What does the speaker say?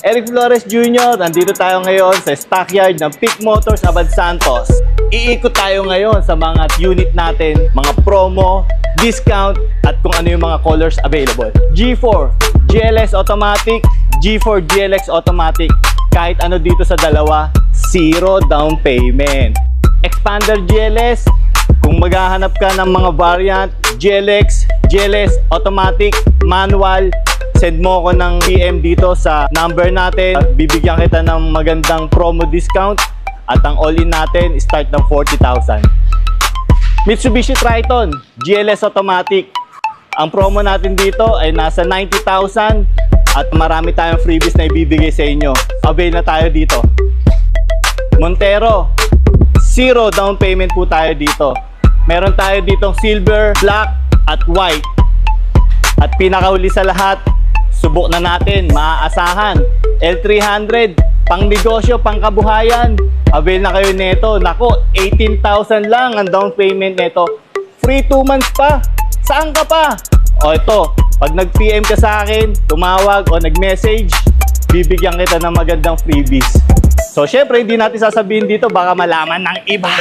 Eric Flores Jr. Nandito tayo ngayon sa stockyard ng Peak Motors Abad Santos. Iikot tayo ngayon sa mga unit natin, mga promo, discount, at kung ano yung mga colors available. G4 GLX Automatic, G4 GLX Automatic. Kahit ano dito sa dalawa, 0 down payment. Expander GLS, kung maghahanap ka ng mga variant, GLX, GLS Automatic, manual, send mo ko ng PM dito sa number natin. Bibigyan kita ng magandang promo discount at ang all-in natin start ng 40,000. Mitsubishi Triton GLS Automatic. Ang promo natin dito ay nasa 90,000 at marami tayong freebies na ibibigay sa inyo. Avail na tayo dito. Montero, 0 down payment po tayo dito. Meron tayo ditong silver, black at white. At pinakahuli sa lahat, subok na natin, maaasahan. L300, pang negosyo, pang kabuhayan. Avail na kayo nito. Nako, 18,000 lang ang down payment nito. Free 2 months pa. Saan ka pa? O ito, pag nag-PM ka sa akin, tumawag o nag-message, bibigyan kita ng magandang freebies. So syempre, hindi natin sasabihin dito, baka malaman ng iba.